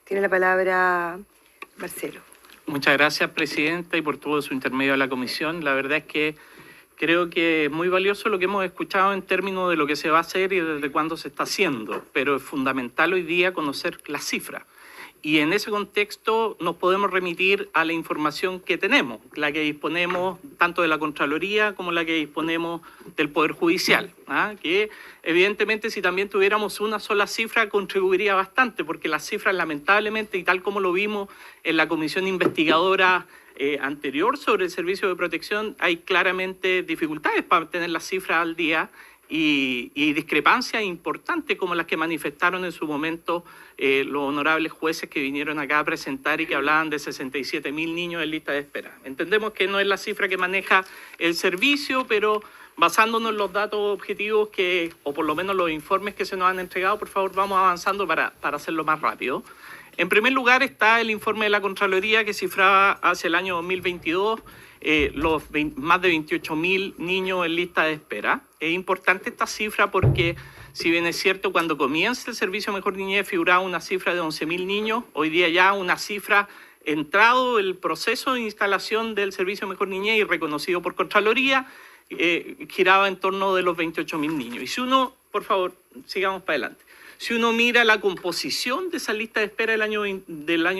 Tiene la palabra Marcelo. Muchas gracias, Presidenta, y por todo su intermedio a la Comisión. La verdad es que creo que es muy valioso lo que hemos escuchado en términos de lo que se va a hacer y desde cuándo se está haciendo, pero es fundamental hoy día conocer las cifras. Y en ese contexto nos podemos remitir a la información que tenemos, la que disponemos tanto de la Contraloría como la que disponemos del Poder Judicial, que evidentemente si también tuviéramos una sola cifra contribuiría bastante, porque las cifras lamentablemente, y tal como lo vimos en la comisión investigadora anterior sobre el servicio de protección, hay claramente dificultades para tener las cifras al día y discrepancias importantes como las que manifestaron en su momento los honorables jueces que vinieron acá a presentar y que hablaban de 67.000 niños en lista de espera. Entendemos que no es la cifra que maneja el servicio, pero basándonos en los datos objetivos o por lo menos los informes que se nos han entregado, por favor vamos avanzando para hacerlo más rápido. En primer lugar está el informe de la Contraloría que cifraba hacia el año 2022 más de 28.000 niños en lista de espera. Es importante esta cifra porque, si bien es cierto, cuando comienza el servicio Mejor Niñez figuraba una cifra de 11.000 niños, hoy día ya una cifra entrado el proceso de instalación del servicio Mejor Niñez y reconocido por Contraloría, giraba en torno de los 28.000 niños. Y si uno, por favor, sigamos para adelante. Si uno mira la composición de esa lista de espera del año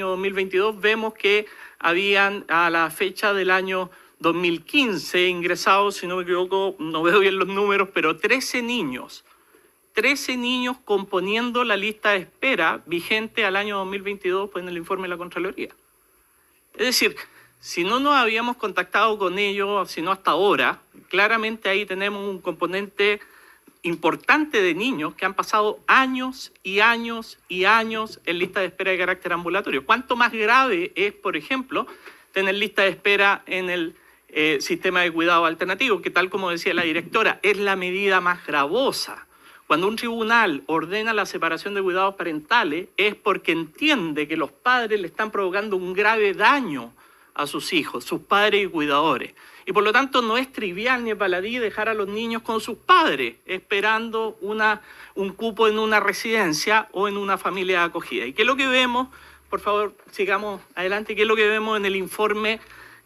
2022, vemos que habían a la fecha del año 2015 ingresados, si no me equivoco, no veo bien los números, pero 13 niños componiendo la lista de espera vigente al año 2022 pues, en el informe de la Contraloría. Es decir, si no nos habíamos contactado con ellos, sino hasta ahora, claramente ahí tenemos un componente importante de niños que han pasado años y años y años en lista de espera de carácter ambulatorio. ¿Cuánto más grave es, por ejemplo, tener lista de espera en el sistema de cuidado alternativo, que tal como decía la directora, es la medida más gravosa? Cuando un tribunal ordena la separación de cuidados parentales es porque entiende que los padres le están provocando un grave daño a sus hijos, sus padres y cuidadores. Y por lo tanto no es trivial ni baladí dejar a los niños con sus padres esperando un cupo en una residencia o en una familia de acogida. ¿Y qué es lo que vemos? Por favor, sigamos adelante. ¿Qué es lo que vemos en el informe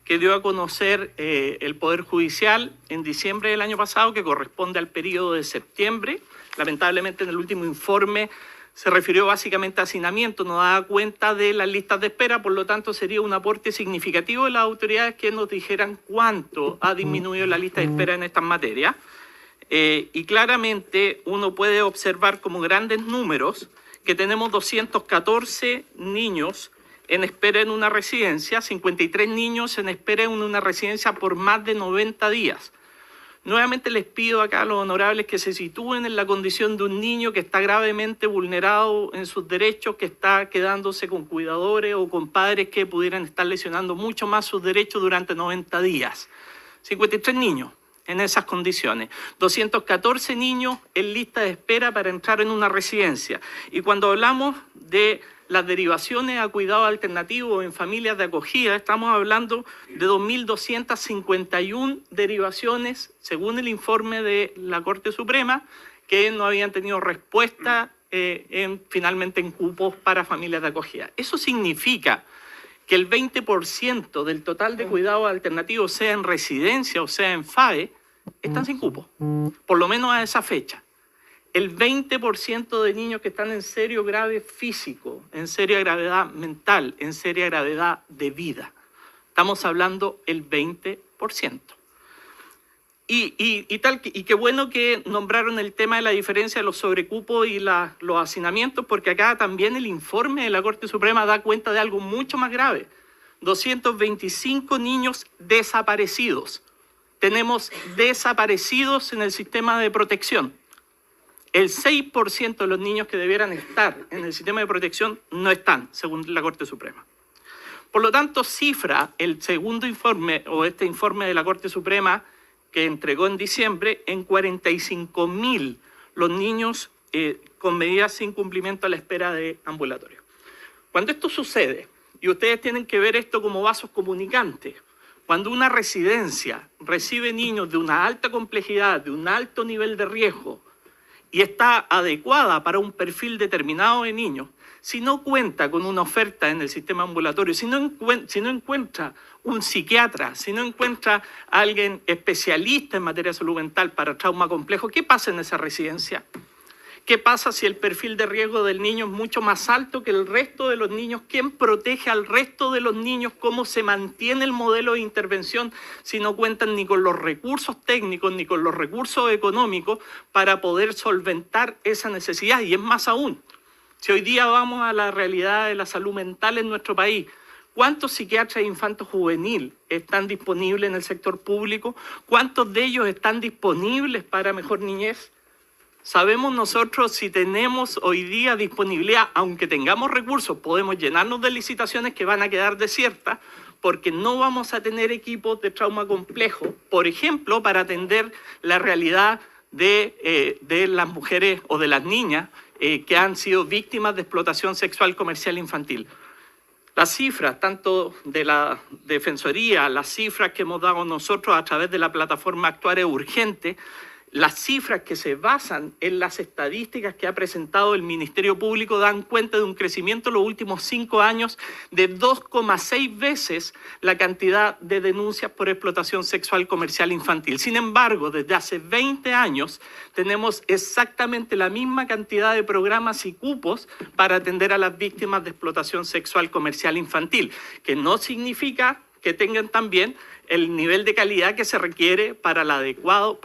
que dio a conocer el Poder Judicial en diciembre del año pasado, que corresponde al periodo de septiembre? Lamentablemente en el último informe se refirió básicamente a hacinamiento, no daba cuenta de las listas de espera, por lo tanto sería un aporte significativo de las autoridades que nos dijeran cuánto ha disminuido la lista de espera en estas materias. Y claramente uno puede observar como grandes números que tenemos 214 niños en espera en una residencia, 53 niños en espera en una residencia por más de 90 días. Nuevamente les pido acá a los honorables que se sitúen en la condición de un niño que está gravemente vulnerado en sus derechos, que está quedándose con cuidadores o con padres que pudieran estar lesionando mucho más sus derechos durante 90 días. 53 niños en esas condiciones, 214 niños en lista de espera para entrar en una residencia. Y cuando hablamos de las derivaciones a cuidado alternativo en familias de acogida, estamos hablando de 2.251 derivaciones, según el informe de la Corte Suprema, que no habían tenido respuesta finalmente en cupos para familias de acogida. Eso significa que el 20% del total de cuidados alternativos, sea en residencia o sea en FAE, están sin cupo, por lo menos a esa fecha. El 20% de niños que están en serio grave físico, en seria gravedad mental, en seria gravedad de vida. Estamos hablando el 20%. Y qué bueno que nombraron el tema de la diferencia de los sobrecupos y los hacinamientos, porque acá también el informe de la Corte Suprema da cuenta de algo mucho más grave. 225 niños desaparecidos. Tenemos desaparecidos en el sistema de protección. El 6% de los niños que debieran estar en el sistema de protección no están, según la Corte Suprema. Por lo tanto, cifra el segundo informe o este informe de la Corte Suprema que entregó en diciembre en 45.000 los niños con medidas sin cumplimiento a la espera de ambulatorio. Cuando esto sucede, y ustedes tienen que ver esto como vasos comunicantes, cuando una residencia recibe niños de una alta complejidad, de un alto nivel de riesgo, y está adecuada para un perfil determinado de niños, si no cuenta con una oferta en el sistema ambulatorio, si no encuentra un psiquiatra, si no encuentra a alguien especialista en materia de salud mental para trauma complejo, ¿qué pasa en esa residencia? ¿Qué pasa si el perfil de riesgo del niño es mucho más alto que el resto de los niños? ¿Quién protege al resto de los niños? ¿Cómo se mantiene el modelo de intervención si no cuentan ni con los recursos técnicos ni con los recursos económicos para poder solventar esa necesidad? Y es más aún, si hoy día vamos a la realidad de la salud mental en nuestro país, ¿cuántos psiquiatras infanto-juvenil están disponibles en el sector público? ¿Cuántos de ellos están disponibles para Mejor Niñez? Sabemos nosotros si tenemos hoy día disponibilidad, aunque tengamos recursos, podemos llenarnos de licitaciones que van a quedar desiertas porque no vamos a tener equipos de trauma complejo, por ejemplo, para atender la realidad de las mujeres o de las niñas que han sido víctimas de explotación sexual comercial infantil. Las cifras, tanto de la Defensoría, las cifras que hemos dado nosotros a través de la plataforma Actuar es Urgente, las cifras que se basan en las estadísticas que ha presentado el Ministerio Público dan cuenta de un crecimiento en los últimos 5 años de 2,6 veces la cantidad de denuncias por explotación sexual comercial infantil. Sin embargo, desde hace 20 años tenemos exactamente la misma cantidad de programas y cupos para atender a las víctimas de explotación sexual comercial infantil, que no significa que tengan también el nivel de calidad que se requiere para el adecuado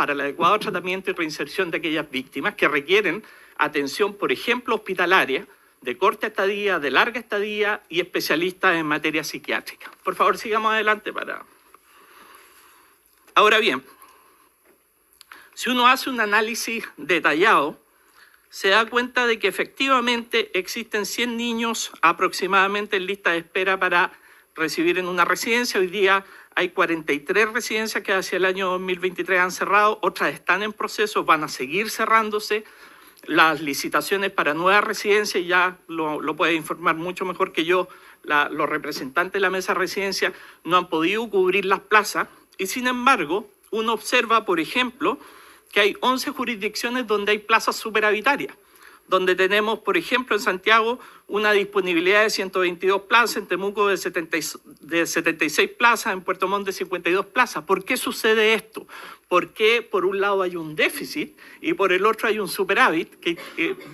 tratamiento y reinserción de aquellas víctimas que requieren atención, por ejemplo, hospitalaria, de corta estadía, de larga estadía y especialistas en materia psiquiátrica. Por favor, sigamos adelante para... Ahora bien, si uno hace un análisis detallado, se da cuenta de que efectivamente existen 100 niños aproximadamente en lista de espera para recibir en una residencia. Hoy día hay 43 residencias que hacia el año 2023 han cerrado, otras están en proceso, van a seguir cerrándose. Las licitaciones para nuevas residencias, ya lo puede informar mucho mejor que yo, los representantes de la mesa de residencia no han podido cubrir las plazas y sin embargo uno observa, por ejemplo, que hay 11 jurisdicciones donde hay plazas superhabitarias, donde tenemos, por ejemplo, en Santiago una disponibilidad de 122 plazas, en Temuco de 76 plazas, en Puerto Montt de 52 plazas. ¿Por qué sucede esto? Porque por un lado hay un déficit y por el otro hay un superávit, que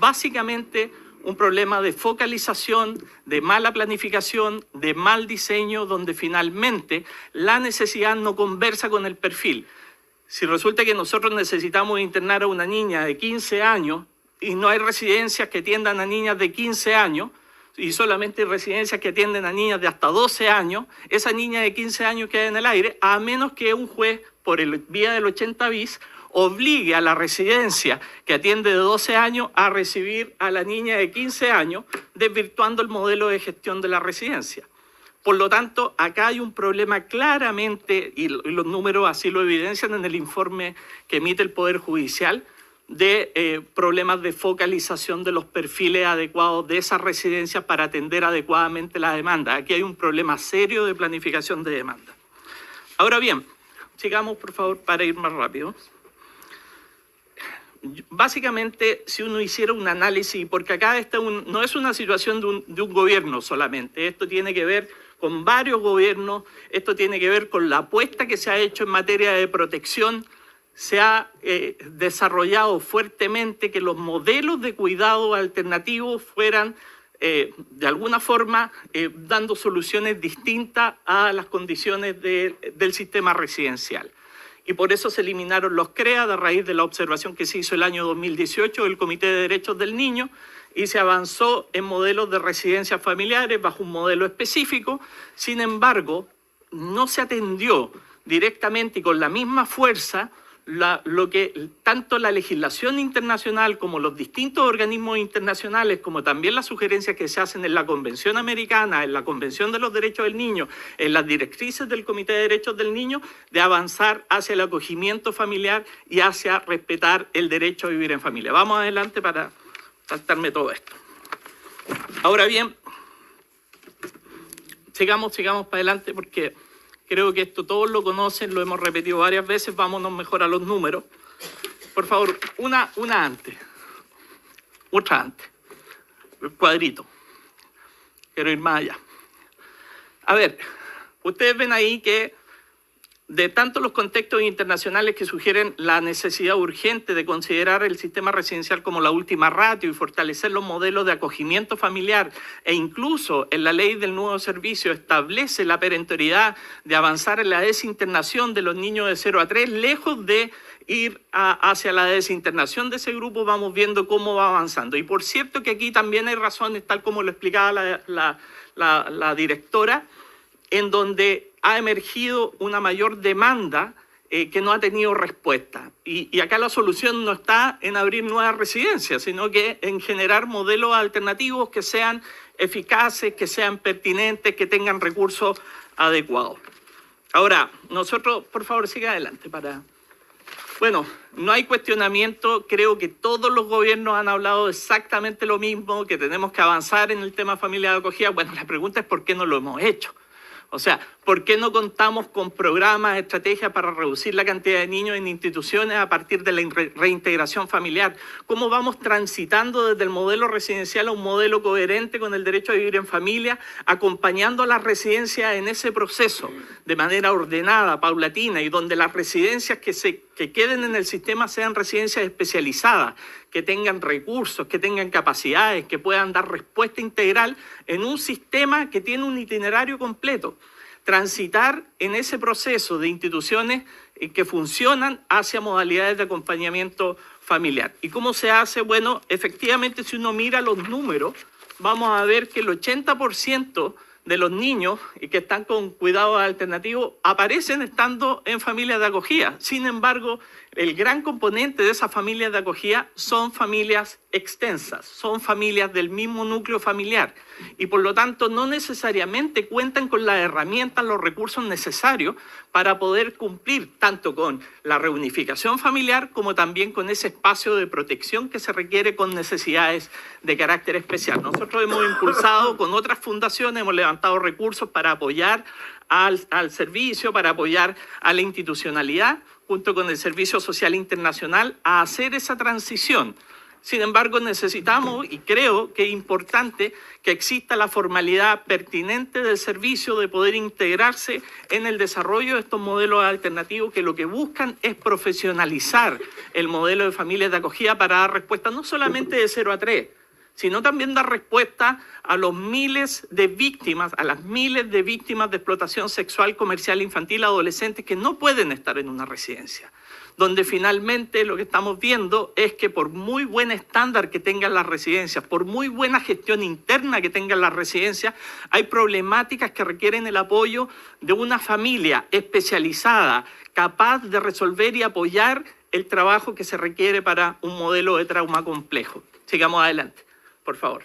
básicamente un problema de focalización, de mala planificación, de mal diseño, donde finalmente la necesidad no conversa con el perfil. Si resulta que nosotros necesitamos internar a una niña de 15 años, y no hay residencias que atiendan a niñas de 15 años y solamente residencias que atienden a niñas de hasta 12 años, esa niña de 15 años queda en el aire, a menos que un juez, por el vía del 80 bis, obligue a la residencia que atiende de 12 años a recibir a la niña de 15 años, desvirtuando el modelo de gestión de la residencia. Por lo tanto, acá hay un problema claramente, y los números así lo evidencian en el informe que emite el Poder Judicial, de problemas de focalización de los perfiles adecuados de esas residencias para atender adecuadamente la demanda. Aquí hay un problema serio de planificación de demanda. Ahora bien, sigamos por favor para ir más rápido. Básicamente, si uno hiciera un análisis, porque acá no es una situación de un gobierno solamente, esto tiene que ver con varios gobiernos, esto tiene que ver con la apuesta que se ha hecho en materia de protección. Se ha desarrollado fuertemente que los modelos de cuidado alternativos fueran, de alguna forma, dando soluciones distintas a las condiciones del sistema residencial. Y por eso se eliminaron los CREA a raíz de la observación que se hizo el año 2018 del Comité de Derechos del Niño y se avanzó en modelos de residencias familiares bajo un modelo específico. Sin embargo, no se atendió directamente y con la misma fuerza lo que tanto la legislación internacional como los distintos organismos internacionales, como también las sugerencias que se hacen en la Convención Americana, en la Convención de los Derechos del Niño, en las directrices del Comité de Derechos del Niño, de avanzar hacia el acogimiento familiar y hacia respetar el derecho a vivir en familia. Vamos adelante para saltarme todo esto. Ahora bien, sigamos para adelante porque creo que esto todos lo conocen, lo hemos repetido varias veces, vámonos mejor a los números. Por favor, una antes, otra antes, el cuadrito. quiero ir más allá. A ver, ustedes ven ahí que de tanto los contextos internacionales que sugieren la necesidad urgente de considerar el sistema residencial como la última ratio y fortalecer los modelos de acogimiento familiar, e incluso en la ley del nuevo servicio establece la perentoriedad de avanzar en la desinternación de los niños de 0 a 3, lejos de ir hacia la desinternación de ese grupo, vamos viendo cómo va avanzando. Y por cierto que aquí también hay razones, tal como lo explicaba la directora, en donde ha emergido una mayor demanda que no ha tenido respuesta. Y acá la solución no está en abrir nuevas residencias, sino que en generar modelos alternativos que sean eficaces, que sean pertinentes, que tengan recursos adecuados. Ahora, nosotros, por favor, siga adelante para... Bueno, no hay cuestionamiento, creo que todos los gobiernos han hablado exactamente lo mismo, que tenemos que avanzar en el tema familia de acogida. Bueno, la pregunta es ¿por qué no lo hemos hecho? O sea, ¿por qué no contamos con programas, estrategias para reducir la cantidad de niños en instituciones a partir de la reintegración familiar? ¿Cómo vamos transitando desde el modelo residencial a un modelo coherente con el derecho a vivir en familia, acompañando a las residencias en ese proceso de manera ordenada, paulatina, y donde las residencias que queden en el sistema sean residencias especializadas, que tengan recursos, que tengan capacidades, que puedan dar respuesta integral en un sistema que tiene un itinerario completo? Transitar en ese proceso de instituciones que funcionan hacia modalidades de acompañamiento familiar. ¿Y cómo se hace? Bueno, efectivamente, si uno mira los números, vamos a ver que el 80% de los niños que están con cuidados alternativos aparecen estando en familias de acogida. Sin embargo, el gran componente de esas familias de acogida son familias extensas, son familias del mismo núcleo familiar y por lo tanto no necesariamente cuentan con las herramientas, los recursos necesarios para poder cumplir tanto con la reunificación familiar como también con ese espacio de protección que se requiere con necesidades de carácter especial. Nosotros hemos impulsado con otras fundaciones, hemos levantado recursos para apoyar al servicio, para apoyar a la institucionalidad, junto con el Servicio Social Internacional, a hacer esa transición. Sin embargo, necesitamos, y creo que es importante, que exista la formalidad pertinente del servicio de poder integrarse en el desarrollo de estos modelos alternativos que lo que buscan es profesionalizar el modelo de familias de acogida para dar respuesta no solamente de 0 a 3, sino también dar respuesta a los miles de víctimas, a las miles de víctimas de explotación sexual, comercial, infantil, adolescentes que no pueden estar en una residencia. Donde finalmente lo que estamos viendo es que por muy buen estándar que tengan las residencias, por muy buena gestión interna que tengan las residencias, hay problemáticas que requieren el apoyo de una familia especializada, capaz de resolver y apoyar el trabajo que se requiere para un modelo de trauma complejo. Sigamos adelante, por favor.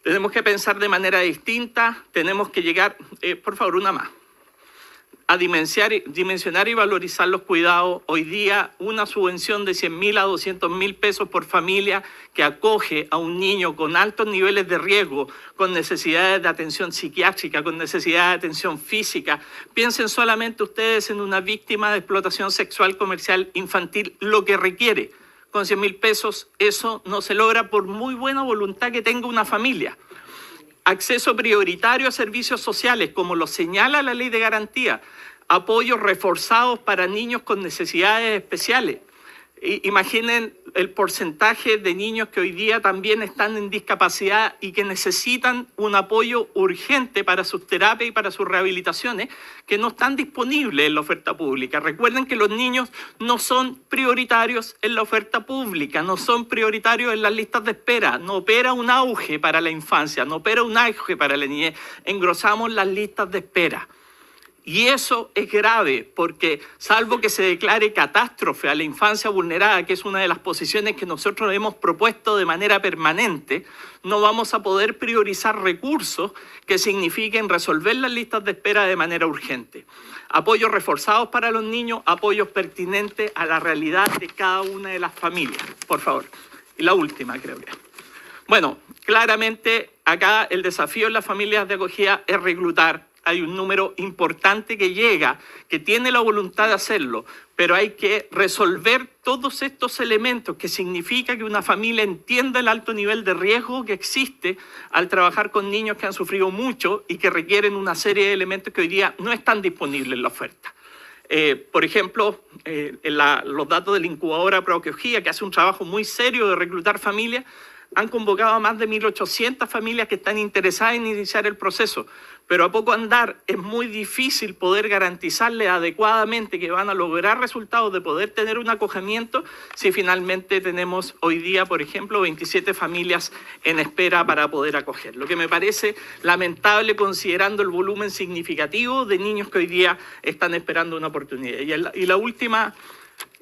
Tenemos que pensar de manera distinta, tenemos que llegar, por favor, una más, a dimensionar y valorizar los cuidados. Hoy día una subvención de 100.000 a 200.000 pesos por familia que acoge a un niño con altos niveles de riesgo, con necesidades de atención psiquiátrica, con necesidades de atención física. Piensen solamente ustedes en una víctima de explotación sexual comercial infantil, lo que requiere. Con 100.000 pesos eso no se logra por muy buena voluntad que tenga una familia. Acceso prioritario a servicios sociales, como lo señala la ley de garantía. Apoyos reforzados para niños con necesidades especiales. Imaginen el porcentaje de niños que hoy día también están en discapacidad y que necesitan un apoyo urgente para sus terapias y para sus rehabilitaciones que no están disponibles en la oferta pública. Recuerden que los niños no son prioritarios en la oferta pública, no son prioritarios en las listas de espera. No opera un auge para la infancia, no opera un auge para la niñez. Engrosamos las listas de espera. Y eso es grave porque, salvo que se declare catástrofe a la infancia vulnerada, que es una de las posiciones que nosotros hemos propuesto de manera permanente, no vamos a poder priorizar recursos que signifiquen resolver las listas de espera de manera urgente. Apoyos reforzados para los niños, apoyos pertinentes a la realidad de cada una de las familias. Por favor. Y la última, creo que. Bueno, claramente acá el desafío en las familias de acogida es reclutar hay un número importante que llega, que tiene la voluntad de hacerlo, pero hay que resolver todos estos elementos que significa que una familia entienda el alto nivel de riesgo que existe al trabajar con niños que han sufrido mucho y que requieren una serie de elementos que hoy día no están disponibles en la oferta. Por ejemplo, los datos de la incubadora Proacogía, que hace un trabajo muy serio de reclutar familias, han convocado a más de 1.800 familias que están interesadas en iniciar el proceso, pero a poco andar es muy difícil poder garantizarles adecuadamente que van a lograr resultados de poder tener un acogimiento si finalmente tenemos hoy día, por ejemplo, 27 familias en espera para poder acoger. Lo que me parece lamentable considerando el volumen significativo de niños que hoy día están esperando una oportunidad. Y la última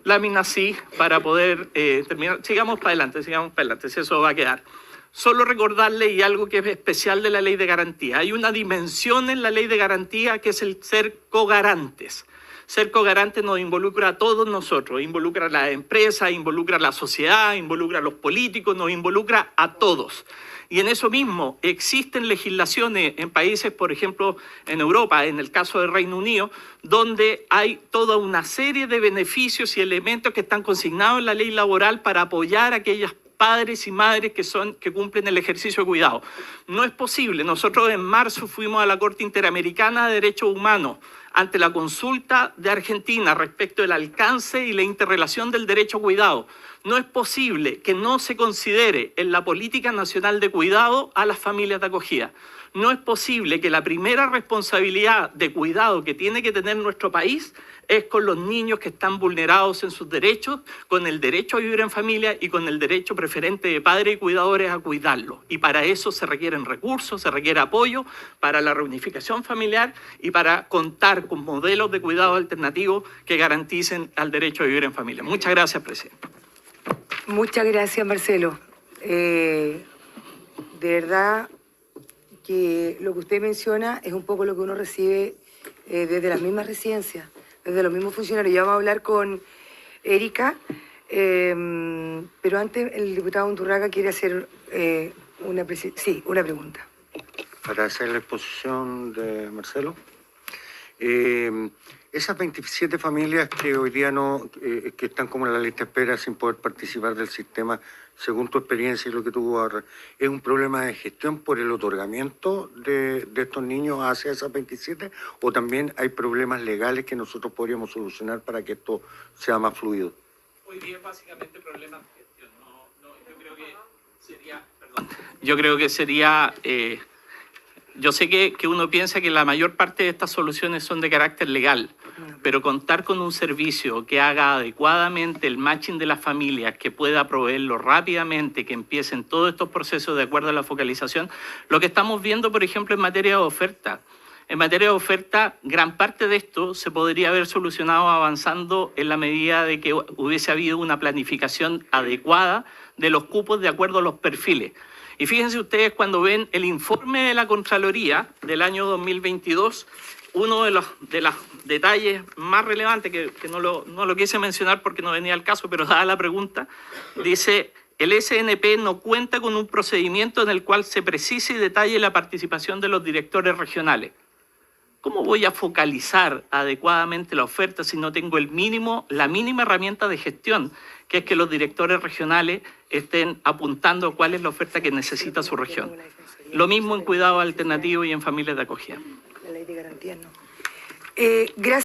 lámina sí, para poder terminar. Sigamos para adelante, si eso va a quedar. Solo recordarle, y algo que es especial de la ley de garantía, hay una dimensión en la ley de garantía que es el ser cogarantes. Ser cogarante nos involucra a todos nosotros, involucra a las empresas, involucra a la sociedad, involucra a los políticos, nos involucra a todos. Y en eso mismo existen legislaciones en países, por ejemplo, en Europa, en el caso del Reino Unido, donde hay toda una serie de beneficios y elementos que están consignados en la ley laboral para apoyar a aquellas padres y madres que cumplen el ejercicio de cuidado. No es posible. Nosotros en marzo fuimos a la Corte Interamericana de Derechos Humanos ante la consulta de Argentina respecto del alcance y la interrelación del derecho a cuidado. No es posible que no se considere en la política nacional de cuidado a las familias de acogida. No es posible que la primera responsabilidad de cuidado que tiene que tener nuestro país es con los niños que están vulnerados en sus derechos, con el derecho a vivir en familia y con el derecho preferente de padres y cuidadores a cuidarlos. Y para eso se requieren recursos, se requiere apoyo para la reunificación familiar y para contar con modelos de cuidado alternativos que garanticen el derecho a vivir en familia. Muchas gracias, presidente. Muchas gracias, Marcelo. De verdad que lo que usted menciona es un poco lo que uno recibe desde las mismas residencias, desde los mismos funcionarios. Ya vamos a hablar con Erika, pero antes el diputado Undurraga quiere hacer una pregunta. Para hacer la exposición de Marcelo. Esas 27 familias que hoy día que están como en la lista de espera sin poder participar del sistema, según tu experiencia y lo que tú ¿es un problema de gestión por el otorgamiento de estos niños hacia esas 27? ¿O también hay problemas legales que nosotros podríamos solucionar para que esto sea más fluido? Hoy día es básicamente problemas de gestión. Yo creo que sería... Yo sé que uno piensa que la mayor parte de estas soluciones son de carácter legal, pero contar con un servicio que haga adecuadamente el matching de las familias, que pueda proveerlo rápidamente, que empiecen todos estos procesos de acuerdo a la focalización, lo que estamos viendo, por ejemplo, en materia de oferta. En materia de oferta, gran parte de esto se podría haber solucionado avanzando en la medida de que hubiese habido una planificación adecuada de los cupos de acuerdo a los perfiles. Y fíjense ustedes cuando ven el informe de la Contraloría del año 2022, uno de los detalles más relevantes, que no lo quise mencionar porque no venía al caso, pero dada la pregunta, dice: el SNP no cuenta con un procedimiento en el cual se precise y detalle la participación de los directores regionales. ¿Cómo voy a focalizar adecuadamente la oferta si no tengo la mínima herramienta de gestión, que es que los directores regionales estén apuntando cuál es la oferta que necesita su región? Lo mismo en cuidado alternativo y en familias de acogida. La ley de garantías no. Gracias.